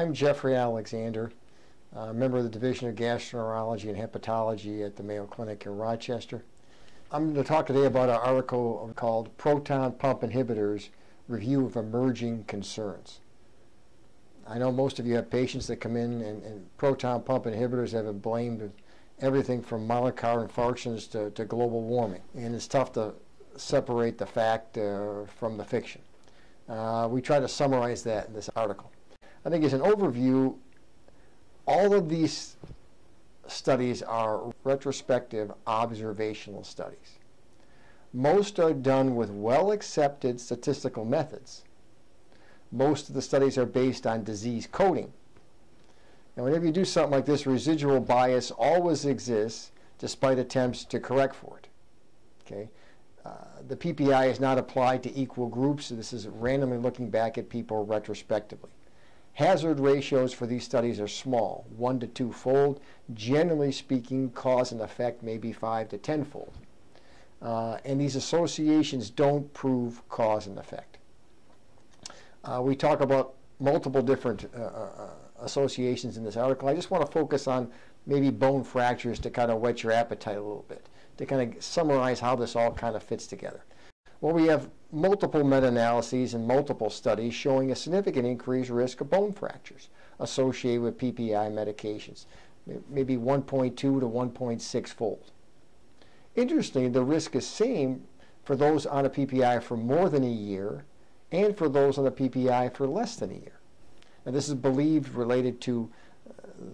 I'm Jeffrey Alexander, a member of the Division of Gastroenterology and Hepatology at the Mayo Clinic in Rochester. I'm going to talk today about an article called Proton Pump Inhibitors, Review of Emerging Concerns. I know most of you have patients that come in and proton pump inhibitors have been blamed everything from myocardial infarctions to global warming, and it's tough to separate the fact from the fiction. We try to summarize that in this article. I think as an overview, all of these studies are retrospective observational studies. Most are done with well-accepted statistical methods. Most of the studies are based on disease coding. And whenever you do something like this, residual bias always exists despite attempts to correct for it. Okay? The PPI is not applied to equal groups. So this is randomly looking back at people retrospectively. Hazard ratios for these studies are small, 1 to 2-fold. Generally speaking, cause and effect may be 5 to 10-fold. And these associations don't prove cause and effect. We talk about multiple different associations in this article. I just want to focus on maybe bone fractures to kind of whet your appetite a little bit, to kind of summarize how this all kind of fits together. Well, we have multiple meta-analyses and multiple studies showing a significant increased risk of bone fractures associated with PPI medications, maybe 1.2 to 1.6-fold. Interestingly, the risk is same for those on a PPI for more than a year and for those on a PPI for less than a year. And this is believed related to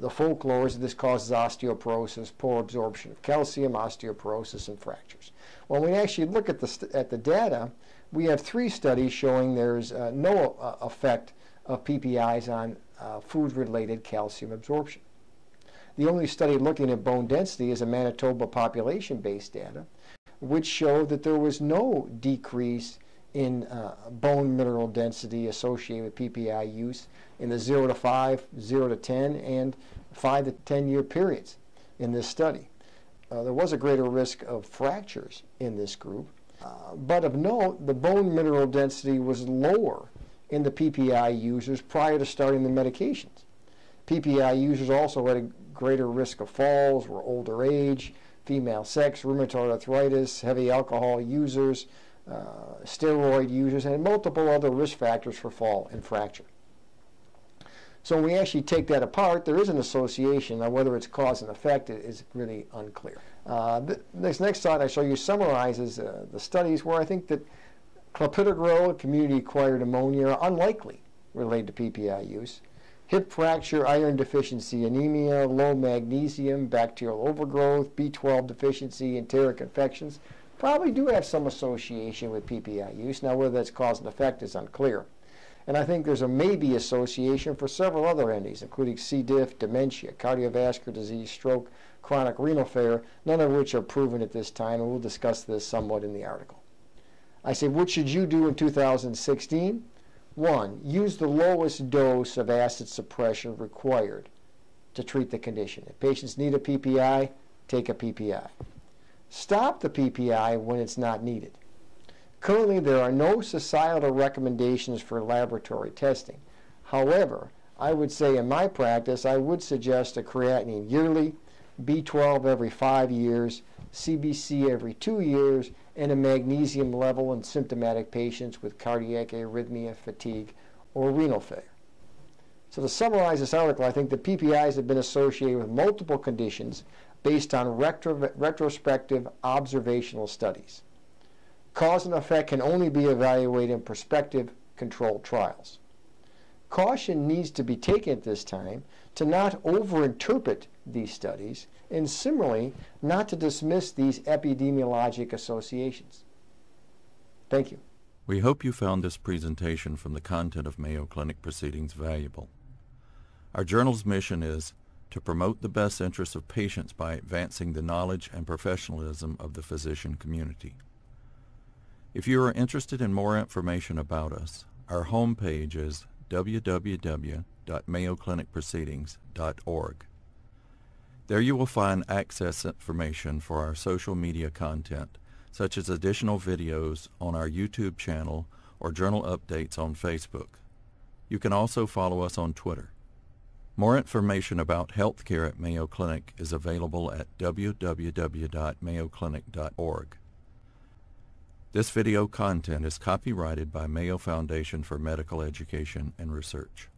the folklore that this causes osteoporosis, poor absorption of calcium, osteoporosis, and fractures. When we actually look at the data, we have 3 studies showing there's no effect of PPIs on food-related calcium absorption. The only study looking at bone density is a Manitoba population-based data, which showed that there was no decrease in bone mineral density associated with PPI use in the 0 to 5, 0 to 10, and 5 to 10-year periods in this study. There was a greater risk of fractures in this group, but of note, the bone mineral density was lower in the PPI users prior to starting the medications. PPI users also had a greater risk of falls, were older age, female sex, rheumatoid arthritis, heavy alcohol users, steroid users, and multiple other risk factors for fall and fracture. So when we actually take that apart, there is an association. Now, whether it's cause and effect is really unclear. This next slide I show you summarizes the studies where I think that clopidogrel and community-acquired pneumonia are unlikely related to PPI use. Hip fracture, iron deficiency, anemia, low magnesium, bacterial overgrowth, B12 deficiency, enteric infections probably do have some association with PPI use. Now, whether that's cause and effect is unclear. And I think there's a maybe association for several other entities, including C. diff, dementia, cardiovascular disease, stroke, chronic renal failure, none of which are proven at this time, and we'll discuss this somewhat in the article. I say, what should you do in 2016? 1, use the lowest dose of acid suppression required to treat the condition. If patients need a PPI, take a PPI. Stop the PPI when it's not needed. Currently, there are no societal recommendations for laboratory testing. However, I would say in my practice, I would suggest a creatinine yearly, B12 every 5 years, CBC every 2 years, and a magnesium level in symptomatic patients with cardiac arrhythmia, fatigue, or renal failure. So to summarize this article, I think the PPIs have been associated with multiple conditions based on retrospective observational studies. Cause and effect can only be evaluated in prospective controlled trials. Caution needs to be taken at this time to not overinterpret these studies, and similarly, not to dismiss these epidemiologic associations. Thank you. We hope you found this presentation from the content of Mayo Clinic Proceedings valuable. Our journal's mission is to promote the best interests of patients by advancing the knowledge and professionalism of the physician community. If you are interested in more information about us, our homepage is www.mayoclinicproceedings.org. There you will find access information for our social media content, such as additional videos on our YouTube channel or journal updates on Facebook. You can also follow us on Twitter. More information about healthcare at Mayo Clinic is available at www.mayoclinic.org. This video content is copyrighted by Mayo Foundation for Medical Education and Research.